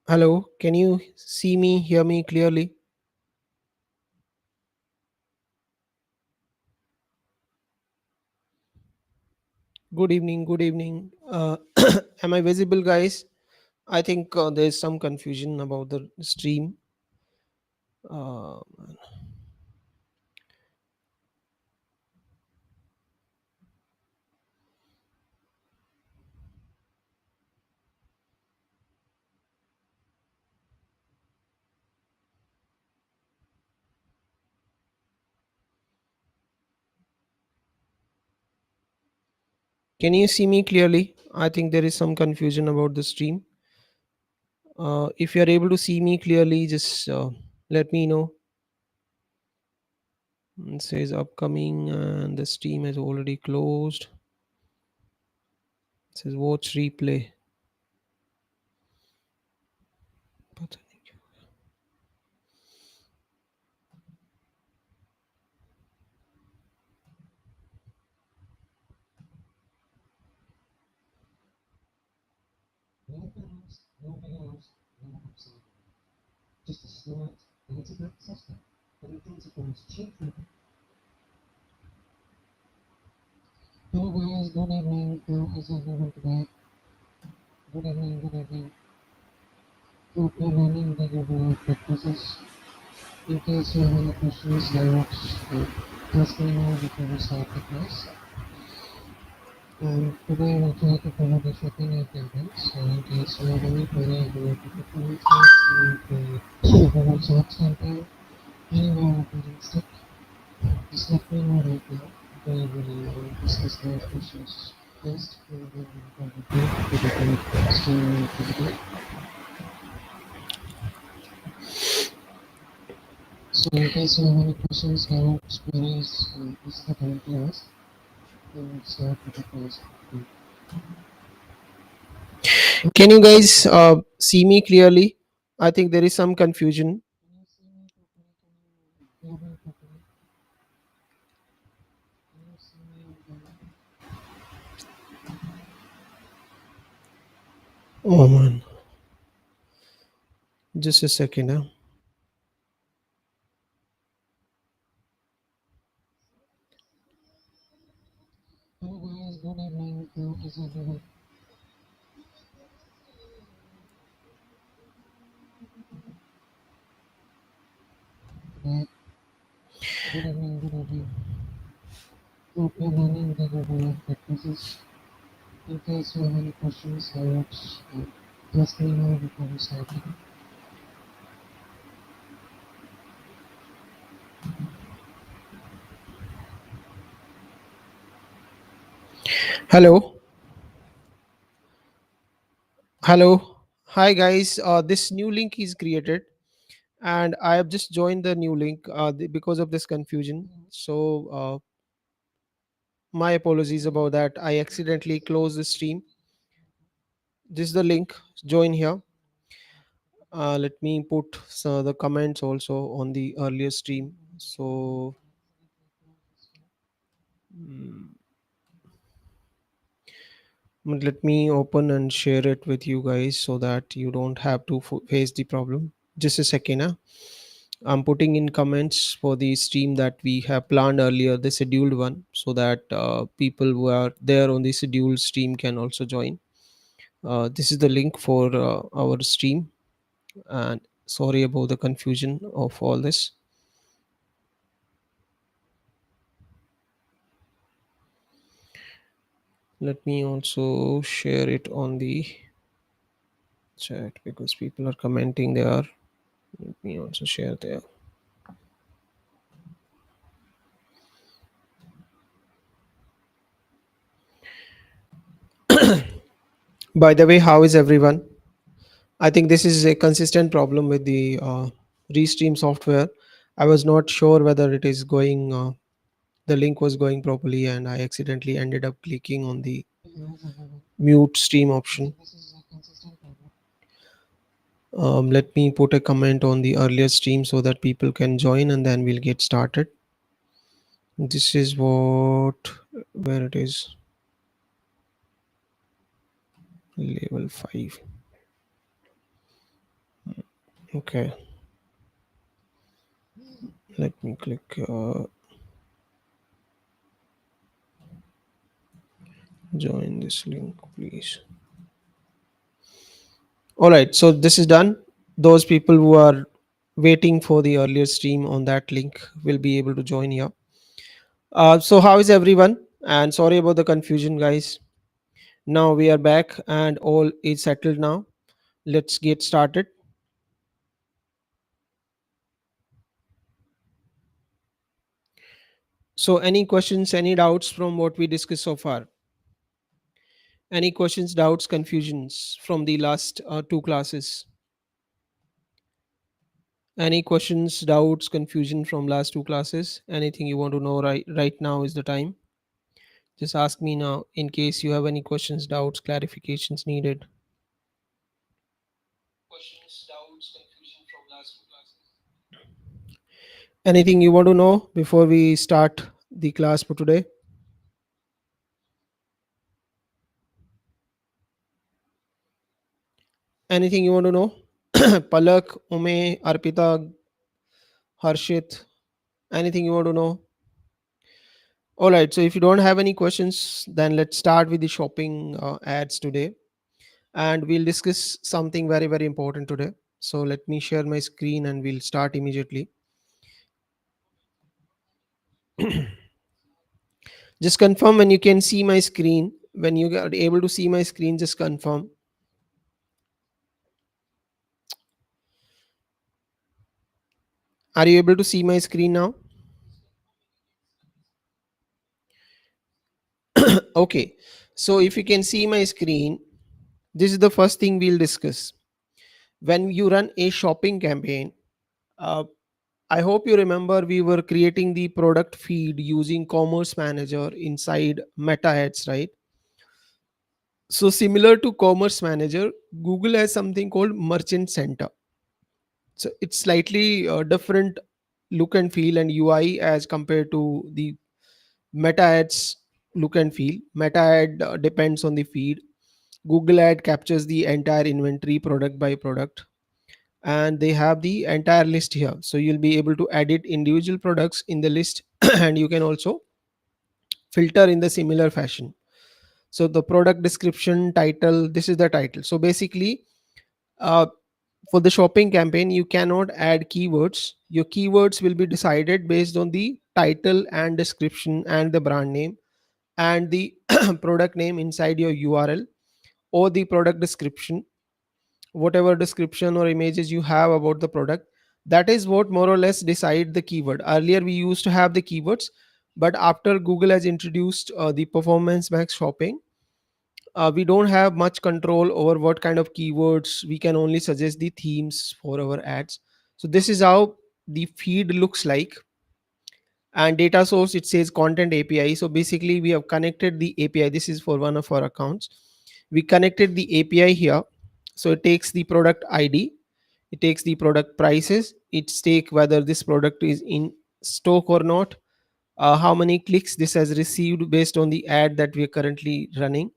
Hello, can you see me, hear me clearly? Good evening, good evening. Am I visible, guys? I think there's some confusion about the stream. Uh, can you see me clearly? I think there is some confusion about the stream. If you're able to see me clearly, just let me know. It says upcoming, and the stream is already closed. It says watch replay. पता नहीं क्यों। Hello guys, good evening. How is everyone today? Good evening, good evening. Hope you're learning the regular practices. In case you have any questions, just let me know before we start the class. And today we'll try to cover the shopping and campaigns. So in case you have any query about the performance ads, the Google Search campaign, any marketing step, just let me know right now. We will discuss those questions first, and then we'll continue to the streaming activity. So in case you have any questions, doubts, queries, this is the time to ask. Then we'll start with the class. Can you guys see me clearly? I think there is some confusion. Oh man, just a second. Huh? Hello guys, good evening. How is everyone today? Good evening, good evening. Hope you're learning the regular practices. In case you have any questions, doubts, just let me know before we start. Hello, hello, hi guys. This new link is created, and I have just joined the new link because of this confusion. So my apologies about that. I accidentally closed the stream. This is the link. Join here. Let me put the comments also on the earlier stream. So mm, let me open and share it with you guys so that you don't have to face the problem. Just a second. Huh? I'm putting in comments for the stream that we have planned earlier, the scheduled one, so that people who are there on the scheduled stream can also join. This is the link for our stream, and sorry about the confusion of all this. Let me also share it on the chat because people are commenting there. Let me also share there. By the way, how is everyone? I think this is a consistent problem with the Restream software. I was not sure whether it is going, the link was going properly, and I accidentally ended up clicking on the mute stream option. Let me put a comment on the earlier stream so that people can join, and then we'll get started. This is where it is, level 5. Okay, let me click join this link, please. All right, so this is done. Those people who are waiting for the earlier stream on that link will be able to join here. So how is everyone? And sorry about the confusion, guys. Now we are back and all is settled now. Let's get started. So any questions, any doubts from what we discussed so far? Any questions, doubts, confusions from the last two classes? Any questions, doubts, confusion from last two classes? Anything you want to know right now is the time. Just ask me now in case you have any questions, doubts, clarifications needed. Questions, doubts, confusion from last two classes. Anything you want to know before we start the class for today? Anything you want to know? Palak, Ume, Arpita, Harshit, anything you want to know? All right. So if you don't have any questions, then let's start with the shopping ads today. And we'll discuss something very, very important today. So let me share my screen and we'll start immediately. Just confirm when you can see my screen. When you are able to see my screen, just confirm. Are you able to see my screen now? Okay. So if you can see my screen, this is the first thing we'll discuss. When you run a shopping campaign, uh, I hope you remember we were creating the product feed using Commerce Manager inside Meta Ads, right? So similar to Commerce Manager, Google has something called Merchant Center. So it's slightly different look and feel and UI as compared to the Meta Ads look and feel. Meta Ad depends on the feed. Google Ad captures the entire inventory product by product, and they have the entire list here. So you'll be able to edit individual products in the list and you can also filter in the similar fashion. So the product description, title, this is the title. So basically, uh, for the shopping campaign, you cannot add keywords. Your keywords will be decided based on the title and description and the brand name and the product name inside your URL or the product description, whatever description or images you have about the product. That is what more or less decide the keyword. Earlier we used to have the keywords, but after Google has introduced the performance max shopping, we don't have much control over what kind of keywords. We can only suggest the themes for our ads. So this is how the feed looks like. And data source, it says content API. So basically we have connected the API. This is for one of our accounts. We connected the API here. So it takes the product ID, it takes the product prices, it takes whether this product is in stock or not, how many clicks this has received based on the ad that we are currently running.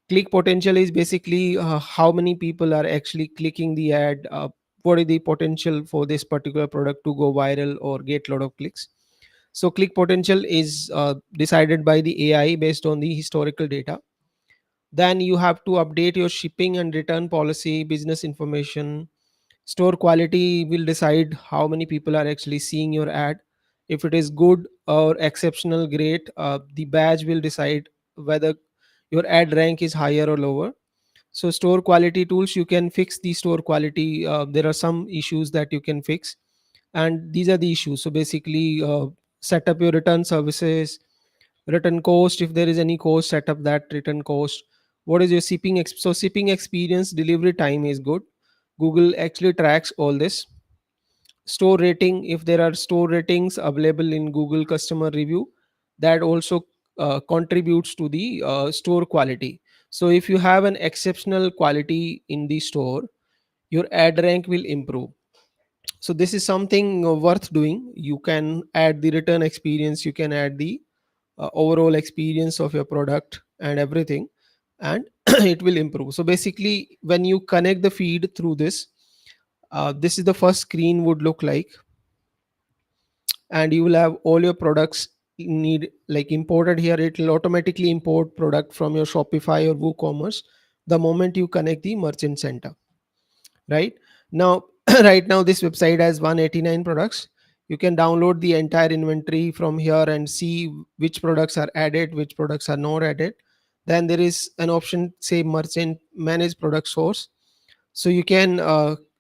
Click potential is basically how many people are actually clicking the ad, what is the potential for this particular product to go viral or get a lot of clicks. So click potential is decided by the AI based on the historical data. Then you have to update your shipping and return policy, business information. Store quality will decide how many people are actually seeing your ad. If it is good or exceptional, great, the badge will decide whether your ad rank is higher or lower. So store quality tools, you can fix the store quality. There are some issues that you can fix, and these are the issues. So basically, set up your return services, return cost. If there is any cost, set up that return cost. What is your so shipping experience, delivery time is good. Google actually tracks all this. Store rating, if there are store ratings available in Google customer review, that also contributes to the store quality. So if you have an exceptional quality in the store, your ad rank will improve. So this is something worth doing. You can add the return experience, you can add the overall experience of your product and everything, and it will improve. So basically when you connect the feed through this, This is the first screen would look like, and you will have all your products need like imported here. It will automatically import product from your Shopify or WooCommerce the moment you connect the merchant center. Right now, right now this website has 189 products. You can download the entire inventory from here and see which products are added, which products are not added. Then there is an option, say merchant manage product source. So you can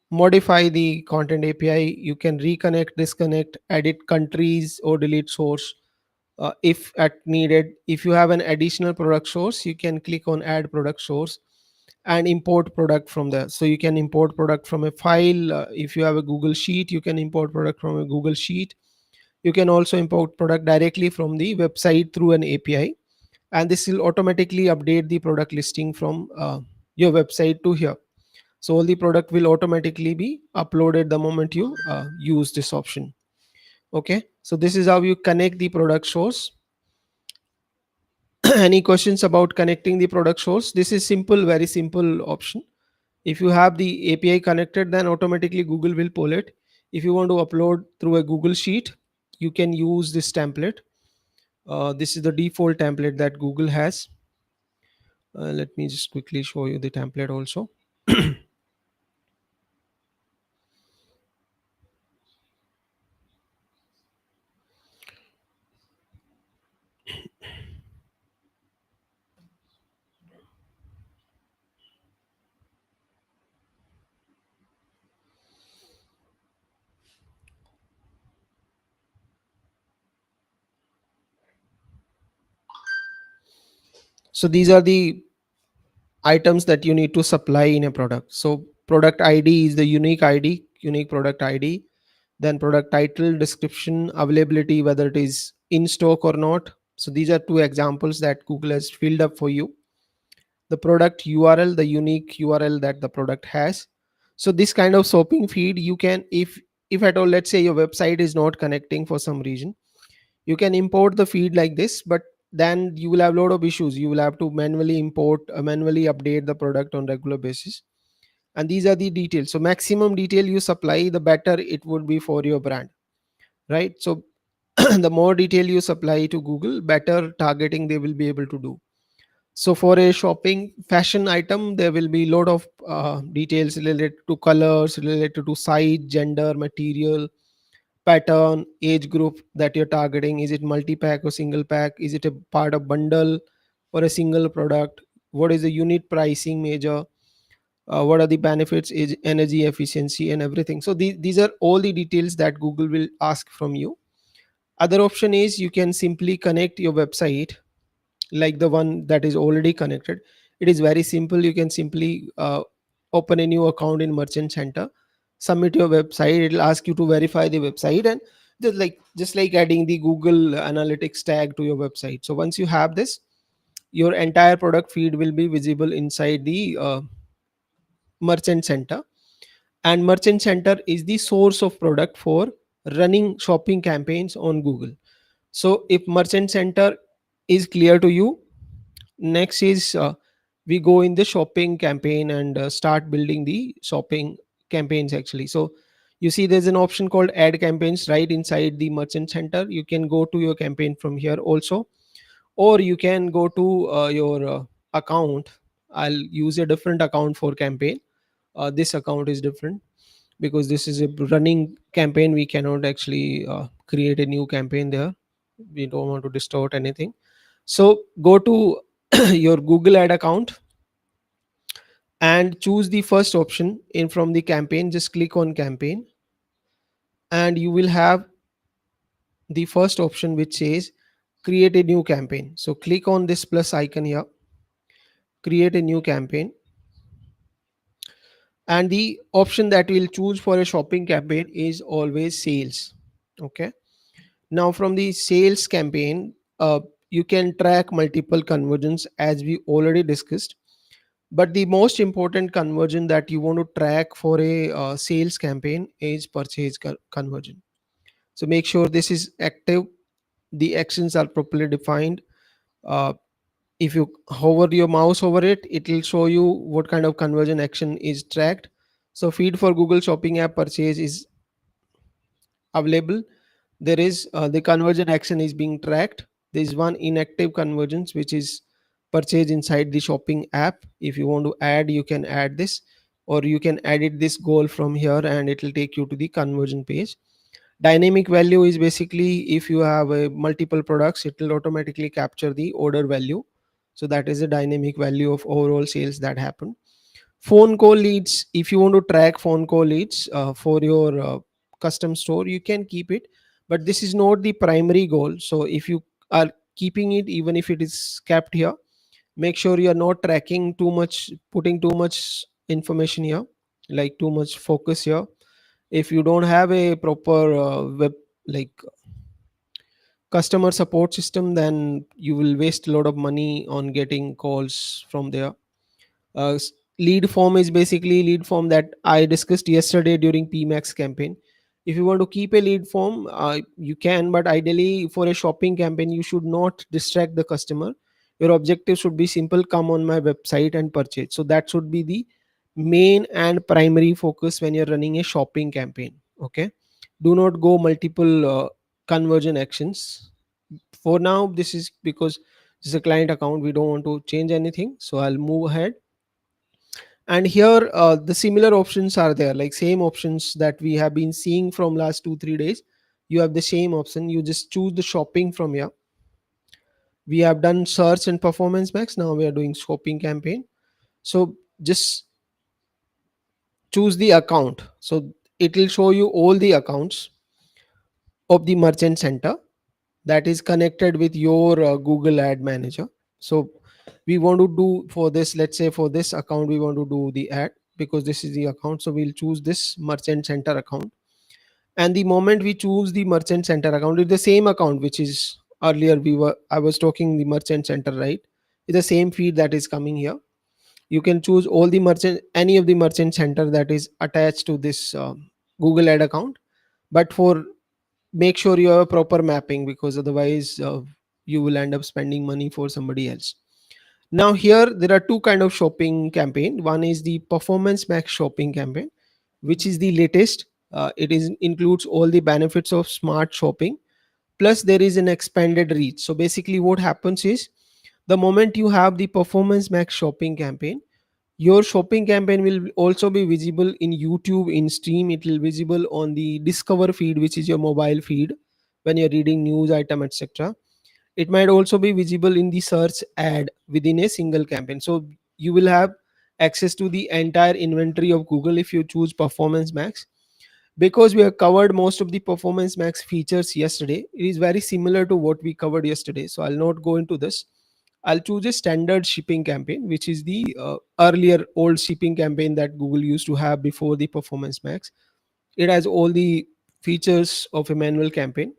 modify the content API. You can reconnect, disconnect, edit countries, or delete source if at needed. If you have an additional product source, you can click on add product source and import product from there. So you can import product from a file. If you have a Google Sheet, you can import product from a Google Sheet. You can also import product directly from the website through an API, and this will automatically update the product listing from your website to here. So all the product will automatically be uploaded the moment you use this option. Okay, so this is how you connect the product source. Any questions about connecting the product source? This is simple, very simple option. If you have the API connected, then automatically Google will pull it. If you want to upload through a Google Sheet, you can use this template. This is the default template that Google has. Let me just quickly show you the template also. So these are the items that you need to supply in a product. So product ID is the unique ID, unique product ID. Then product title, description, availability, whether it is in stock or not. So these are two examples that Google has filled up for you. The product URL, the unique URL that the product has. So this kind of shopping feed you can, if at all, let's say your website is not connecting for some reason, you can import the feed like this. But then you will have a lot of issues. You will have to manually import, manually update the product on regular basis. And these are the details. So maximum detail you supply, the better it would be for your brand, right? So the more detail you supply to Google, better targeting they will be able to do. So for a shopping fashion item, there will be a lot of details related to colors, related to size, gender, material, pattern, age group that you're targeting. Is it multi-pack or single pack? Is it a part of bundle or a single product? What is the unit pricing measure? What are the benefits, is energy efficiency and everything. So these are all the details that Google will ask from you. Other option is you can simply connect your website like the one that is already connected. It is very simple. You can simply open a new account in merchant center, submit your website. It will ask you to verify the website, and just like adding the Google analytics tag to your website. So once you have this, your entire product feed will be visible inside the merchant center. And merchant center is the source of product for running shopping campaigns on Google. So if merchant center is clear to you, next is we go in the shopping campaign and start building the shopping campaigns actually. So you see there's an option called add campaigns right inside the merchant center. You can go to your campaign from here also, or you can go to your account. I'll use a different account for campaign. This account is different because this is a running campaign. We cannot actually create a new campaign there. We don't want to distort anything. So go to your Google ad account and choose the first option in from the campaign. Just click on campaign, and you will have the first option which says create a new campaign. So click on this plus icon here, create a new campaign. And the option that we'll choose for a shopping campaign is always sales. Okay, now from the sales campaign, you can track multiple conversions as we already discussed. But the most important conversion that you want to track for a sales campaign is purchase conversion. So make sure this is active, the actions are properly defined. uh, if you hover your mouse over it, it will show you what kind of conversion action is tracked. So feed for Google Shopping app purchase is available. There is the conversion action is being tracked. There is one inactive conversions which is purchase inside the shopping app. If you want to add, you can add this, or you can edit this goal from here and it will take you to the conversion page. Dynamic value is basically if you have multiple products, it will automatically capture the order value. So that is a dynamic value of overall sales that happen. Phone call leads, if you want to track phone call leads for your custom store, you can keep it, but this is not the primary goal. So if you are keeping it, even if it is kept here, make sure you are not tracking too much, putting too much information here, like too much focus here. If you don't have a proper web, like customer support system, then you will waste a lot of money on getting calls from there. Lead form is basically lead form that I discussed yesterday during PMAX campaign. If you want to keep a lead form, you can, but ideally for a shopping campaign, you should not distract the customer. Your objective should be simple: come on my website and purchase. So that should be the main and primary focus when you're running a shopping campaign. Okay, do not go multiple conversion actions. For now, this is because this is a client account, we don't want to change anything, so I'll move ahead. And here the similar options are there, like same options that we have been seeing from last 2 3 days. You have the same option, you just choose the shopping from here. We have done search and performance max, now we are doing shopping campaign. So just choose the account, so it will show you all the accounts of the merchant center that is connected with your Google ad manager. So we want to do for this, let's say for this account we want to do the ad, because this is the account, so we'll choose this merchant center account. And the moment we choose the merchant center account, it's the same account which is earlier I was talking the merchant center, right? It's the same feed that is coming here. You can choose all the merchant, any of the merchant center that is attached to this Google ad account. But for, make sure you have a proper mapping, because otherwise you will end up spending money for somebody else. Now here there are two kind of shopping campaign. One is the performance max shopping campaign, which is the latest. It is includes all the benefits of smart shopping, plus there is an expanded reach. So basically what happens is, the moment you have the performance max shopping campaign, your shopping campaign will also be visible in YouTube in stream. It will visible on the discover feed, which is your mobile feed when you're reading news item, etc. It might also be visible in the search ad within a single campaign. So you will have access to the entire inventory of Google if you choose performance max. Because we have covered most of the performance max features yesterday, it is very similar to what we covered yesterday, so I'll not go into this. I'll choose a standard shipping campaign, which is the earlier old shipping campaign that Google used to have before the performance max. It has all the features of a manual campaign,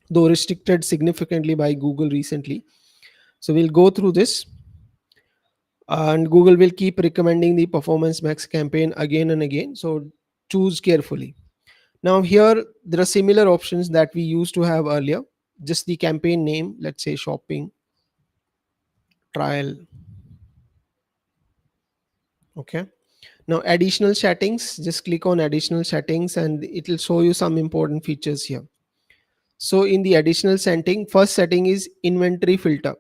though restricted significantly by Google recently. So we'll go through this, and Google will keep recommending the performance max campaign again and again. So choose carefully. Now here there are similar options that we used to have earlier. Just the campaign name, let's say shopping trial. Okay. Now additional settings, just click on additional settings and it will show you some important features here. So in the additional setting, first setting is inventory filter.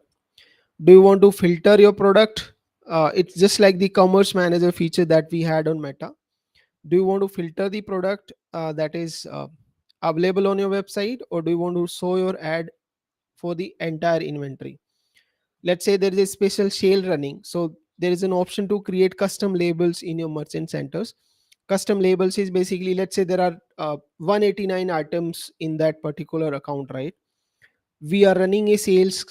Do you want to filter your product? It's just like the commerce manager feature that we had on Meta. Do you want to filter the product that is available on your website, or do you want to show your ad for the entire inventory? Let's say there is a special sale running, so there is an option to create custom labels in your merchant centers. Custom labels is basically, let's say there are 189 items in that particular account, right? We are running a sales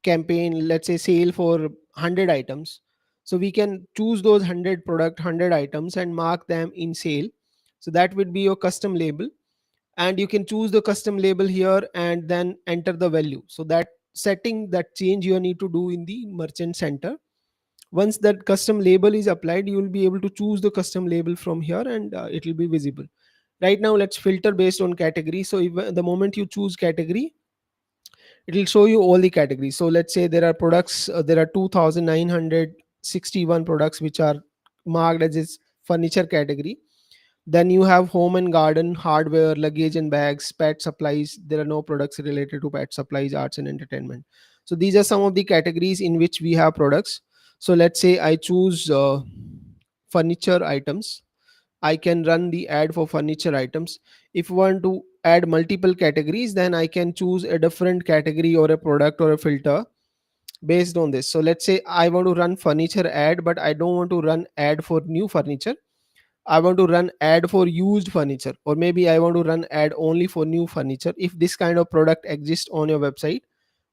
campaign, let's say sale for 100 items. So we can choose those 100 product, 100 items and mark them in sale. So that would be your custom label, and you can choose the custom label here and then enter the value. So that setting, that change you need to do in the merchant center. Once that custom label is applied, you will be able to choose the custom label from here, and it will be visible. Right now let's filter based on category. So if the moment you choose category, it will show you all the categories. So let's say there are products, there are 2961 products which are marked as furniture category. Then you have home and garden, hardware, luggage and bags, pet supplies. There are no products related to pet supplies, arts and entertainment. So these are some of the categories in which we have products. So let's say I choose furniture items. I can run the ad for furniture items. If you want to add multiple categories, then I can choose a different category or a product or a filter based on this. So let's say I want to run furniture ad, but I don't want to run ad for new furniture. I want to run ad for used furniture, or maybe I want to run ad only for new furniture. If this kind of product exists on your website,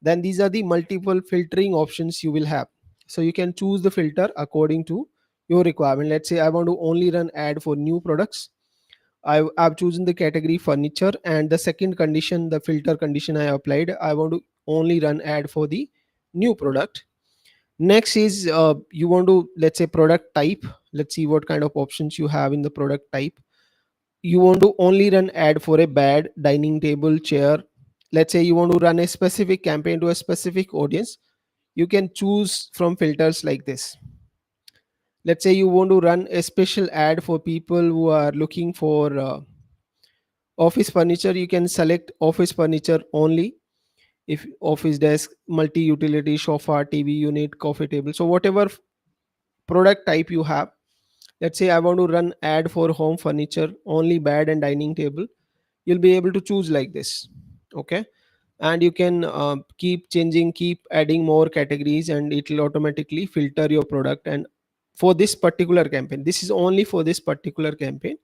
then these are the multiple filtering options you will have. So you can choose the filter according to your requirement. Let's say I want to only run ad for new products. I've chosen the category furniture, and the second condition, the filter condition I applied, I want to only run ad for the new product. Next is you want to, let's say, product type. Let's see what kind of options you have in the product type. You want to only run ad for a bed, dining table, chair. Let's say you want to run a specific campaign to a specific audience. You can choose from filters like this. Let's say you want to run a special ad for people who are looking for office furniture. You can select office furniture only. If office desk, multi utility, sofa, TV unit, coffee table, so whatever product type you have. Let's say I want to run ad for home furniture, only bed and dining table. You'll be able to choose like this. Okay. And you can keep changing, keep adding more categories, and it will automatically filter your product. And for this particular campaign, this is only for this particular campaign,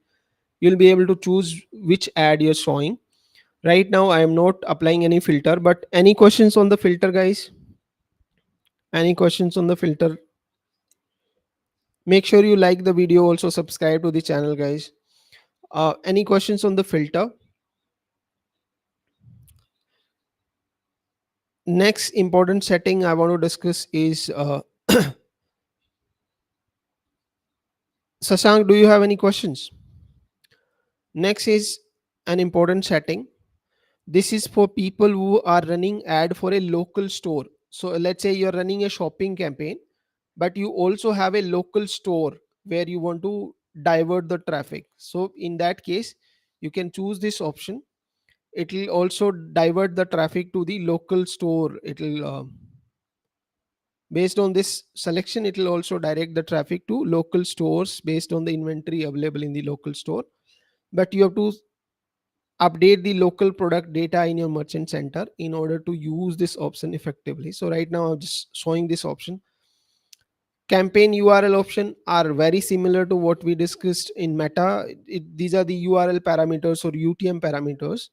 you'll be able to choose which ad you're showing. Right now I am not applying any filter, but any questions on the filter, guys? Any questions on the filter? Make sure you like the video, also subscribe to the channel, guys. Any questions on the filter? Next important setting I want to discuss is Sasank, do you have any questions? Next is an important setting. This is for people who are running ad for a local store. So let's say you're running a shopping campaign, but you also have a local store where you want to divert the traffic. So in that case, you can choose this option. It will also divert the traffic to the local store. It will based on this selection, it will also direct the traffic to local stores based on the inventory available in the local store. But you have to update the local product data in your merchant center in order to use this option effectively. So right now I'm just showing this option. Campaign URL option are very similar to what we discussed in Meta. These are the URL parameters or UTM parameters.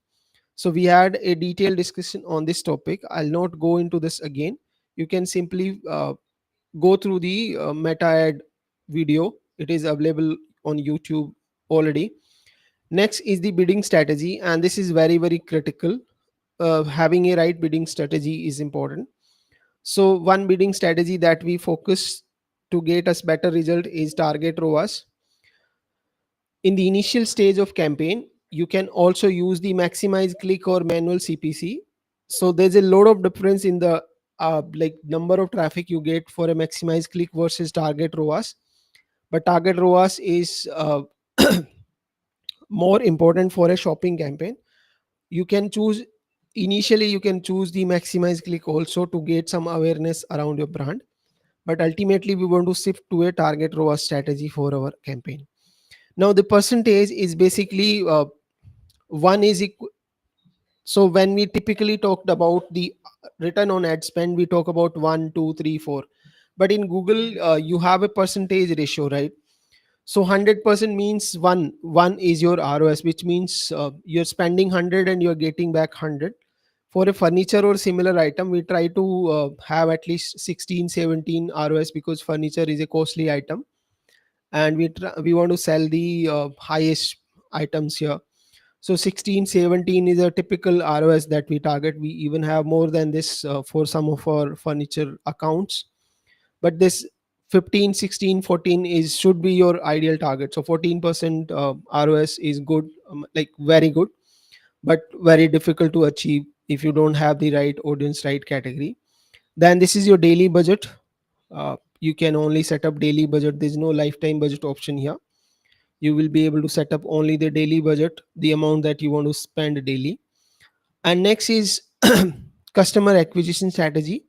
So we had a detailed discussion on this topic. I'll not go into this again. You can simply go through the Meta ad video. It is available on YouTube already. Next is the bidding strategy, and this is very, very critical. Having a right bidding strategy is important. So one bidding strategy that we focus to get us better result is target ROAS. In the initial stage of campaign, you can also use the maximize click or manual CPC. So there's a lot of difference in the like number of traffic you get for a maximize click versus target ROAS. But target ROAS is more important for a shopping campaign. You can choose, initially you can choose the maximize click also to get some awareness around your brand, but ultimately we want to shift to a target ROAS strategy for our campaign. Now the percentage is basically one is so when we typically talked about the return on ad spend, we talk about 1 2 3 4, but in Google you have a percentage ratio, right? So 100% means one is your ROS, which means you're spending 100 and you're getting back 100. For a furniture or similar item, we try to have at least 16 17 ROS, because furniture is a costly item, and we want to sell the highest items here. So 16 17 is a typical ROS that we target. We even have more than this for some of our furniture accounts, but this 15 16 14 is should be your ideal target. So 14% ROS is good, like very good, but very difficult to achieve if you don't have the right audience, right category. Then this is your daily budget. You can only set up daily budget. There's no lifetime budget option here. You will be able to set up only the daily budget, the amount that you want to spend daily. And next is customer acquisition strategy.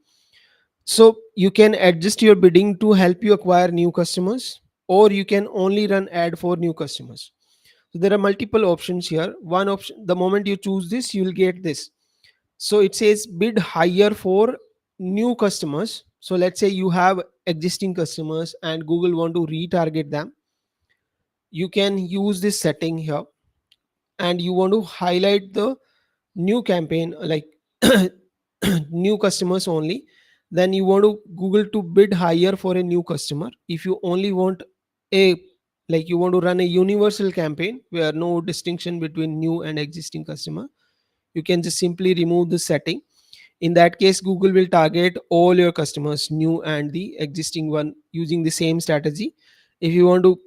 So you can adjust your bidding to help you acquire new customers, or you can only run ad for new customers. So there are multiple options here. One option, the moment you choose this, you will get this. So it says bid higher for new customers. So let's say you have existing customers and Google want to retarget them. You can use this setting here, and you want to highlight the new campaign, like new customers only. Then you want to Google to bid higher for a new customer. If you only want a, like you want to run a universal campaign where no distinction between new and existing customer, you can just simply remove the setting. In that case, Google will target all your customers, new and the existing one, using the same strategy. If you want to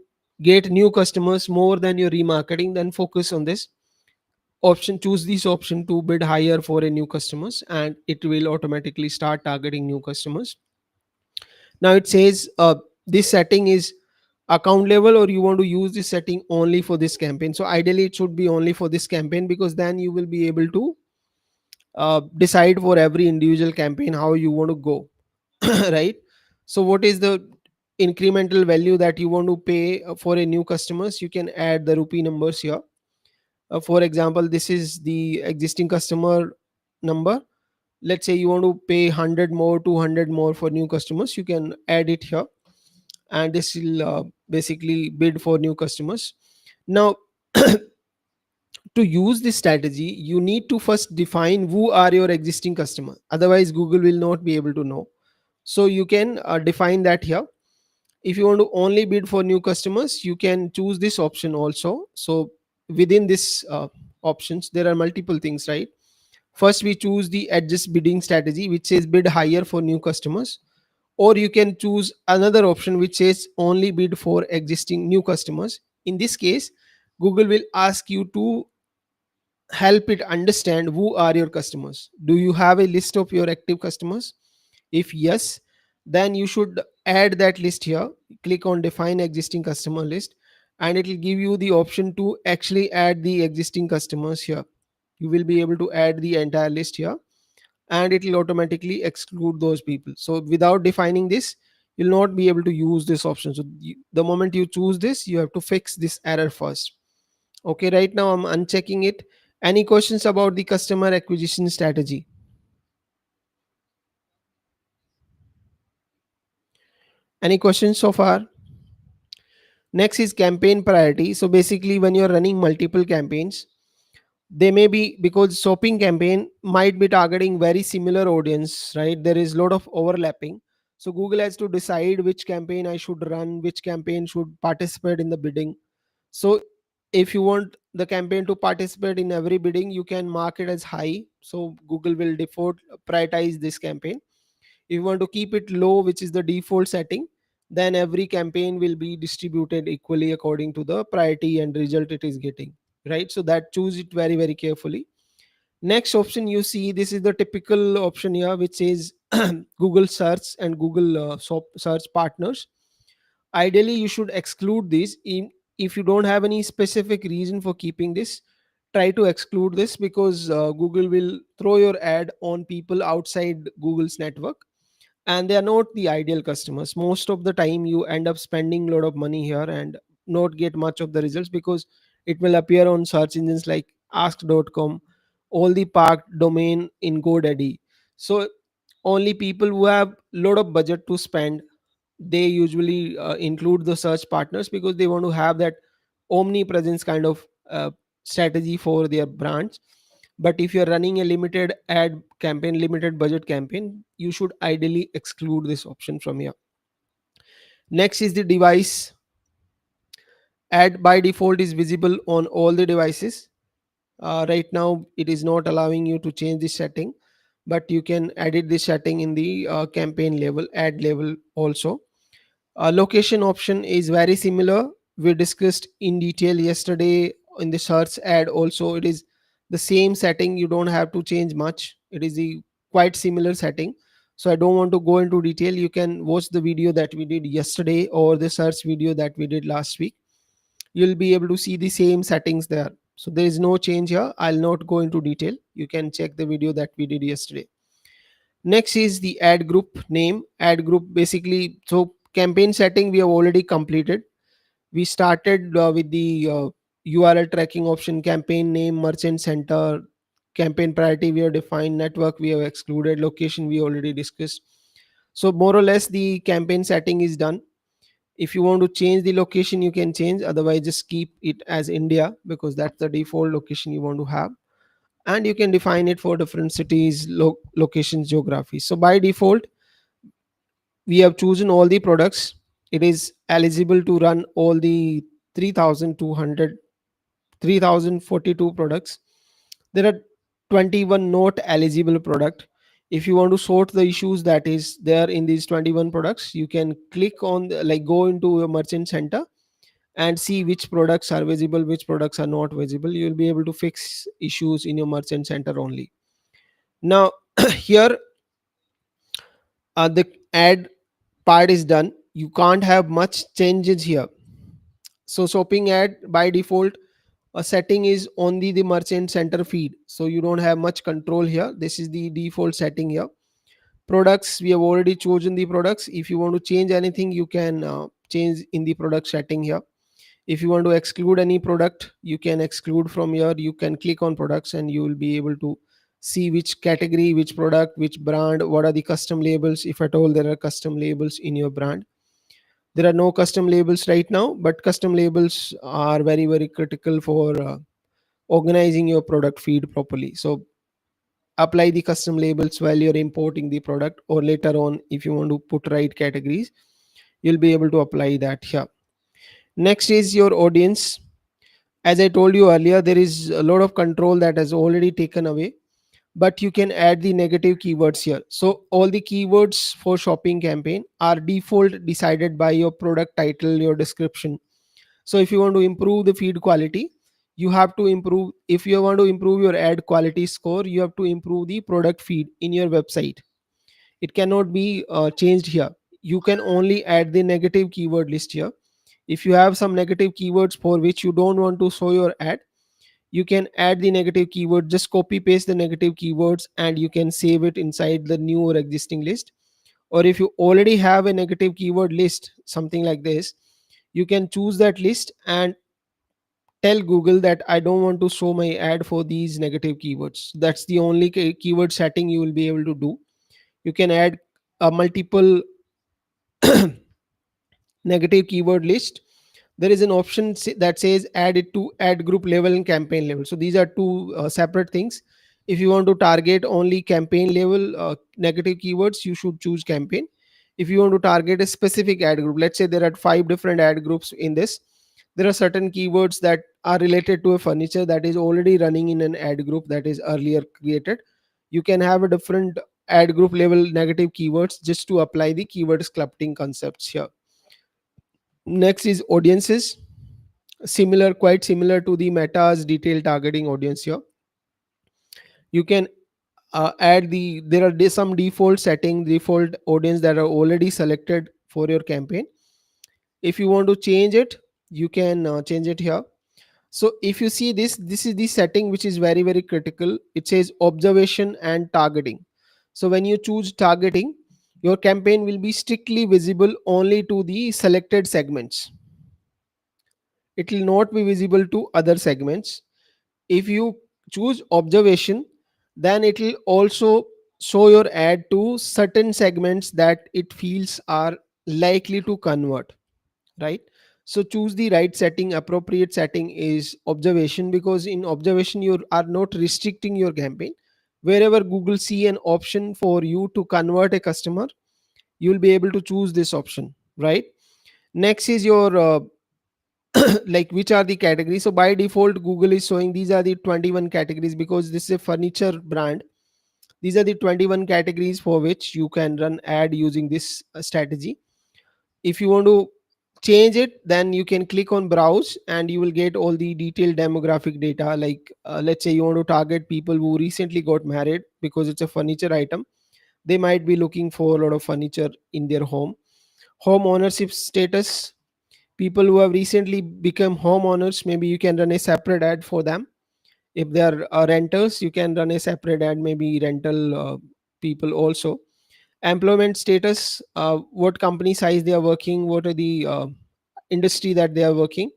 get new customers more than your remarketing, then focus on this option. Choose this option to bid higher for a new customers, and it will automatically start targeting new customers. Now it says this setting is account level, or you want to use this setting only for this campaign. So ideally it should be only for this campaign, because then you will be able to decide for every individual campaign how you want to go. Right? So what is the incremental value that you want to pay for a new customers? You can add the rupee numbers here. For example, this is the existing customer number. Let's say you want to pay 100 more, 200 more for new customers, you can add it here, and this will basically bid for new customers. Now to use this strategy, you need to first define who are your existing customer, otherwise Google will not be able to know. So you can define that here. If you want to only bid for new customers, you can choose this option also. So within this options, there are multiple things, right? First, we choose the adjust bidding strategy, which says bid higher for new customers. Or you can choose another option which says only bid for existing new customers. In this case, Google will ask you to help it understand who are your customers. Do you have a list of your active customers? If yes, then you should add that list here. Click on define existing customer list, and it will give you the option to actually add the existing customers here. You will be able to add the entire list here, and it will automatically exclude those people. So without defining this, you'll not be able to use this option. So the moment you choose this, you have to fix this error first. Okay, right now I'm unchecking it. Any questions about the customer acquisition strategy? Any questions so far? Next is campaign priority. So basically, when you're running multiple campaigns, they may be, because shopping campaign might be targeting very similar audience, right? There is a lot of overlapping. So Google has to decide which campaign I should run, which campaign should participate in the bidding. So if you want the campaign to participate in every bidding, you can mark it as high. So Google will default prioritize this campaign. If you want to keep it low, which is the default setting, then every campaign will be distributed equally according to the priority and result it is getting, right? So that choose it very very carefully. Next option, you see this is the typical option here, which says Google search and Google search partners. Ideally you should exclude these. If you don't have any specific reason for keeping this, try to exclude this, because Google will throw your ad on people outside Google's network, and they are not the ideal customers. Most of the time you end up spending a lot of money here and not get much of the results, because it will appear on search engines like ask.com, all the parked domain in GoDaddy. So only people who have lot of budget to spend, they usually include the search partners, because they want to have that omnipresence kind of strategy for their brands. But if you're running a limited ad campaign, limited budget campaign, you should ideally exclude this option from here. Next is the device. Ad by default is visible on all the devices. Right now it is not allowing you to change this setting, but you can edit this setting in the campaign level, ad level also. Location option is very similar. We discussed in detail yesterday in the search ad also. It is the same setting. You don't have to change much. It is the quite similar setting. So I don't want to go into detail. You can watch the video that we did yesterday or the search video that we did last week. you'll be able to see the same settings there. So there is no change here. I'll not go into detail. You can check the video that we did yesterday. Next is the ad group name. Ad group basically, so campaign setting we have already completed. We started with the URL tracking option, campaign name, merchant center, campaign priority we have defined, network we have excluded, location we already discussed. So more or less the campaign setting is done. If you want to change the location, you can change, otherwise just keep it as India, because that's the default location you want to have. And you can define it for different cities, locations, geography. So by default we have chosen all the products. It is eligible to run all the 3200 3042 products. There are 21 not eligible product. If you want to sort the issues that is there in these 21 products, you can click on like go into a merchant center and see which products are visible, which products are not visible. You will be able to fix issues in your merchant center only. Now here the ad part is done. You can't have much changes here. So shopping ad by default, a setting is only the merchant center feed, so you don't have much control here. This is the default setting here. Products, we have already chosen the products. If you want to change anything, you can change in the product setting here. If you want to exclude any product, you can exclude from here. You can click on products and you will be able to see which category, which product, which brand, what are the custom labels, if at all there are custom labels in your brand. There are no custom labels right now, but custom labels are very very critical for organizing your product feed properly. So apply the custom labels while you're importing the product, or later on if you want to put right categories, you'll be able to apply that here. Next is your audience. As I told you earlier, there is a lot of control that has already taken away, but you can add the negative keywords here. So all the keywords for shopping campaign are default decided by your product title, your description. So if you want to improve the feed quality, you have to improve, if you want to improve your ad quality score, you have to improve the product feed in your website. It cannot be changed here. You can only add the negative keyword list here. If you have some negative keywords for which you don't want to show your ad, you can add the negative keyword, just copy paste the negative keywords and you can save it inside the new or existing list. Or if you already have a negative keyword list, something like this, you can choose that list and tell Google that I don't want to show my ad for these negative keywords. That's the only keyword setting you will be able to do. You can add a multiple negative keyword list. There is an option that says add it to ad group level and campaign level. So these are two separate things. If you want to target only campaign level negative keywords, you should choose campaign. If you want to target a specific ad group, let's say there are 5 different ad groups in this, there are certain keywords that are related to a furniture that is already running in an ad group that is earlier created. You can have a different ad group level negative keywords just to apply the keyword sculpting concepts here. Next is audiences. Similar, quite similar to the Meta's detailed targeting audience here. You can add there are some default setting, default audience that are already selected for your campaign. If you want to change it, you can change it here. So if you see this is the setting which is very very critical. It says observation and targeting. So when you choose targeting, your campaign will be strictly visible only to the selected segments. It will not be visible to other segments. If you choose observation, then it will also show your ad to certain segments that it feels are likely to convert, right? So choose the right setting. Appropriate setting is observation, because in observation you are not restricting your campaign. Wherever Google see an option for you to convert a customer, you will be able to choose this option, right? Next is your like which are the categories. So by default Google is showing these are the 21 categories, because this is a furniture brand. These are the 21 categories for which you can run ad using this strategy. If you want to change it, then you can click on browse and you will get all the detailed demographic data. Like let's say you want to target people who recently got married, because it's a furniture item. They might be looking for a lot of furniture in their home. Home ownership status, People who have recently become homeowners, maybe you can run a separate ad for them. If they are renters, you can run a separate ad, maybe rental people also. Employment status, what company size they are working, what are the industry that they are working,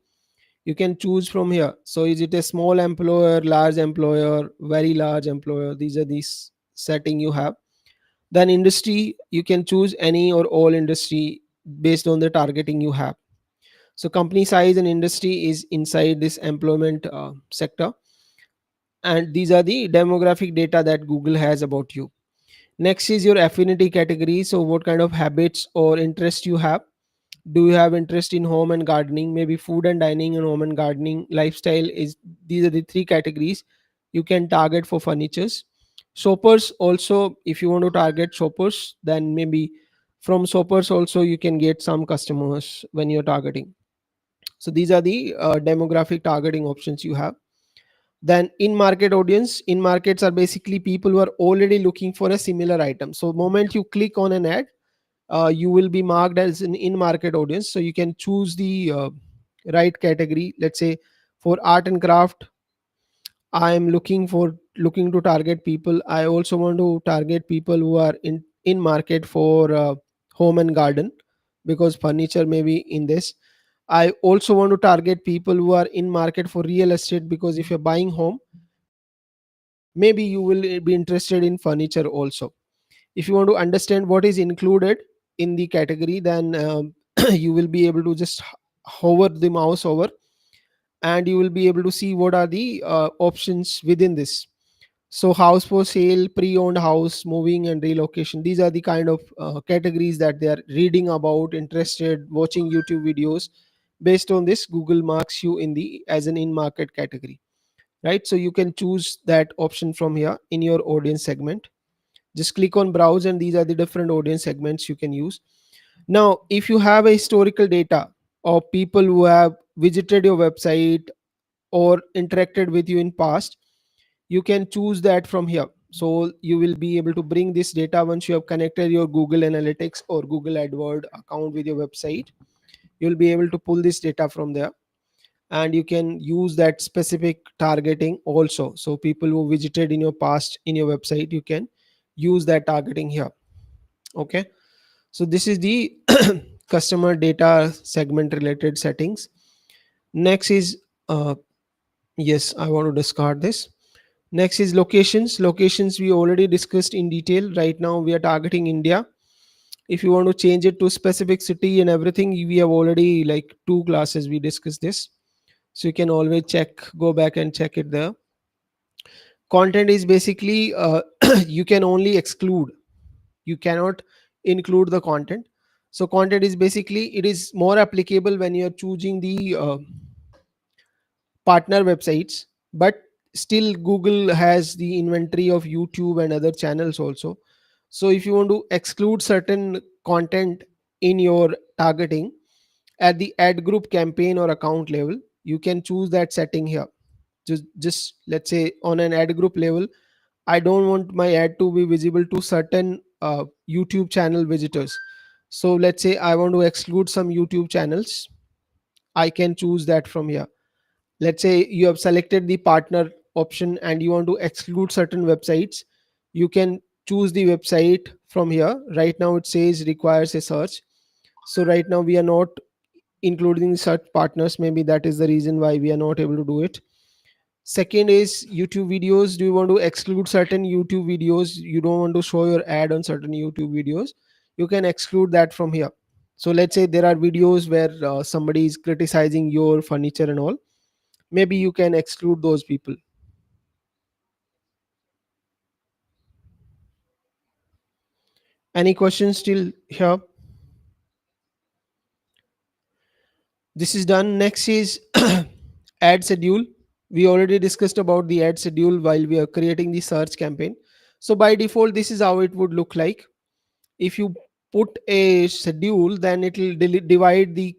you can choose from here. So is it a small employer, large employer, very large employer? These are these setting you have. Then industry, you can choose any or all industry based on the targeting you have. So company size and industry is inside this employment sector. And these are the demographic data that Google has about you. Next is your affinity category. So what kind of habits or interest you have. Do you have interest in home and gardening? Maybe food and dining and home and gardening. Lifestyle is, these are the three categories you can target for furnitures. Shoppers also, if you want to target shoppers, then maybe from shoppers also you can get some customers when you're targeting. So these are the demographic targeting options you have. Then in market audience, in markets are basically people who are already looking for a similar item. So moment you click on an ad, you will be marked as an in market audience. So you can choose the right category. Let's say for art and craft, I am looking to target people. I also want to target people who are in market for home and garden, because furniture may be in this. I also want to target people who are in market for real estate, because if you're buying home, maybe you will be interested in furniture also. If you want to understand what is included in the category, then you will be able to just hover the mouse over, and you will be able to see what are the options within this. So house for sale, pre-owned house, moving and relocation, these are the kind of categories that they are reading about, interested, watching YouTube videos. Based on this, Google marks you in the as an in market category, right? So you can choose that option from here in your audience segment. Just click on browse, and these are the different audience segments you can use. Now if you have a historical data of people who have visited your website or interacted with you in past, you can choose that from here. So you will be able to bring this data once you have connected your Google Analytics or Google AdWord account with your website. You'll be able to pull this data from there, and you can use that specific targeting also. So people who visited in your past in your website, you can use that targeting here. Okay, so this is the customer data segment related settings. Next is yes, I want to discard this. Next is locations. Locations we already discussed in detail. Right now we are targeting India. If you want to change it to specific city and everything, we have already like two classes we discussed this. So you can always check, go back and check it there. Content is basically you can only exclude, you cannot include the content. So content is basically, it is more applicable when you're choosing the partner websites, but still Google has the inventory of YouTube and other channels also. So if you want to exclude certain content in your targeting at the ad group campaign or account level, you can choose that setting here. Just let's say on an ad group level, I don't want my ad to be visible to certain YouTube channel visitors. So let's say I want to exclude some YouTube channels, I can choose that from here. Let's say you have selected the partner option and you want to exclude certain websites, you can choose the website from here. Right now it says requires a search, so right now we are not including search partners, maybe that is the reason why we are not able to do it. Second is YouTube videos. Do you want to exclude certain YouTube videos, you don't want to show your ad on certain YouTube videos, you can exclude that from here. So let's say there are videos where somebody is criticizing your furniture and all, maybe you can exclude those people. Any questions still here? This is done. Next is ad schedule. We already discussed about the ad schedule while we are creating the search campaign. So by default, this is how it would look like. If you put a schedule, then it will divide the,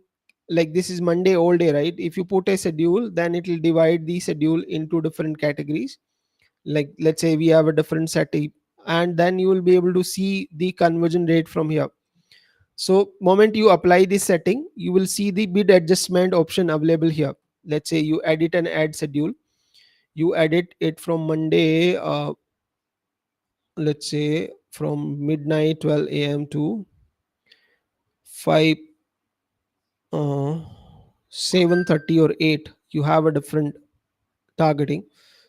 like this is Monday all day, right? If you put a schedule, then it will divide the schedule into different categories. Like let's say we have a different set, and then you will be able to see the conversion rate from here. So moment you apply this setting, you will see the bid adjustment option available here. Let's say you edit an ad schedule, you edit it from Monday, let's say from midnight 12 a.m. to 5 uh, 7:30 or 8. You have a different targeting.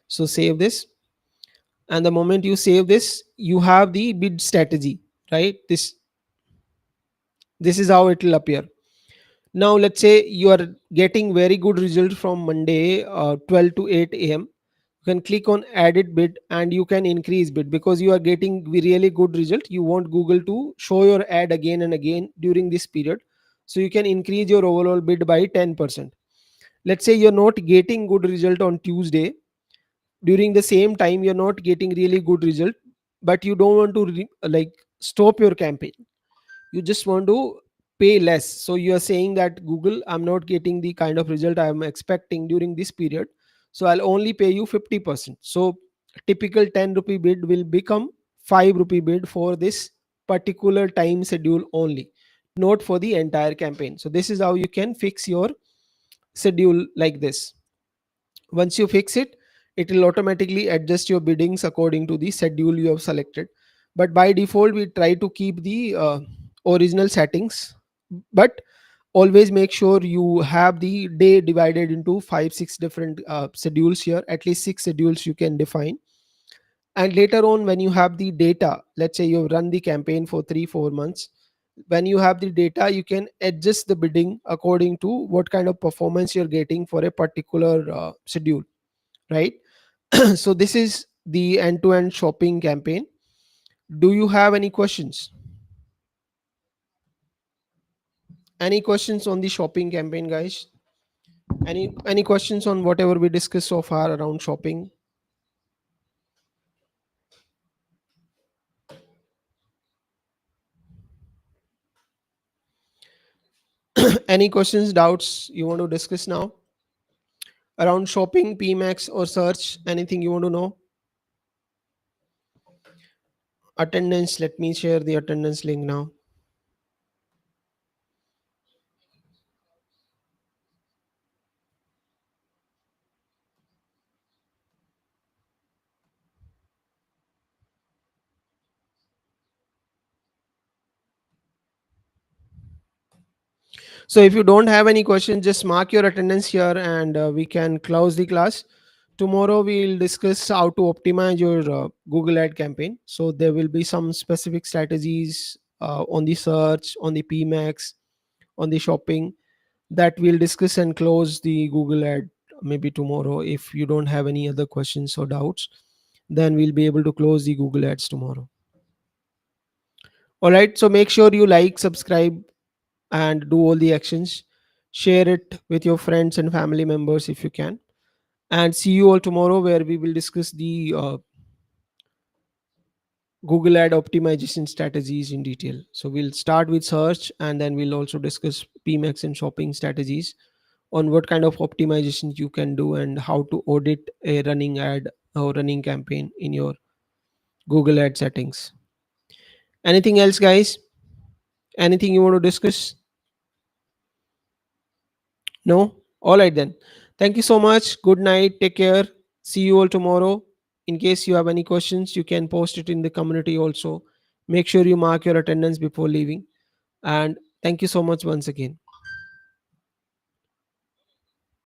So save this, and the moment you save this, you have the bid strategy, right? This is how it will appear. Now let's say you are getting very good result from Monday 12 to 8 a.m. You can click on edit bid and you can increase bid because you are getting really good result. You want Google to show your ad again and again during this period, so you can increase your overall bid by 10%. Let's say you're not getting good result on Tuesday, during the same time you're not getting really good result, but you don't want to like stop your campaign, you just want to pay less. So you are saying that Google, I'm not getting the kind of result I'm expecting during this period, so I'll only pay you 50%. So typical 10 rupee bid will become 5 rupee bid for this particular time schedule only, not for the entire campaign. So this is how you can fix your schedule like this. Once you fix it, it will automatically adjust your biddings according to the schedule you have selected. But by default, we try to keep the original settings. But always make sure you have the day divided into 5 6 different schedules here. At least 6 schedules you can define. And later on, when you have the data, let's say you run the campaign for 3 4 months, when you have the data, you can adjust the bidding according to what kind of performance you're getting for a particular schedule, right? So this is the end-to-end shopping campaign. Do you have any questions? Any questions on the shopping campaign, guys? Any questions on whatever we discussed so far around shopping? Any questions, doubts you want to discuss now around shopping, PMAX or search? Anything you want to know? Attendance, let me share the attendance link now. So if you don't have any questions, just mark your attendance here and we can close the class. Tomorrow we'll discuss how to optimize your Google ad campaign. So there will be some specific strategies on the search, on the PMAX, on the shopping, that we'll discuss and close the Google ad maybe tomorrow. If you don't have any other questions or doubts, then we'll be able to close the Google ads tomorrow. All right. So make sure you like, subscribe, and do all the actions. Share it with your friends and family members if you can. And see you all tomorrow, where we will discuss the Google ad optimization strategies in detail. So we'll start with search and then we'll also discuss PMAX and shopping strategies on what kind of optimizations you can do and how to audit a running ad or running campaign in your Google ad settings. Anything else, guys? Anything you want to discuss? No? All right then. Thank you so much. Good night. Take care. See you all tomorrow. In case you have any questions, you can post it in the community also. Make sure you mark your attendance before leaving. And thank you so much once again.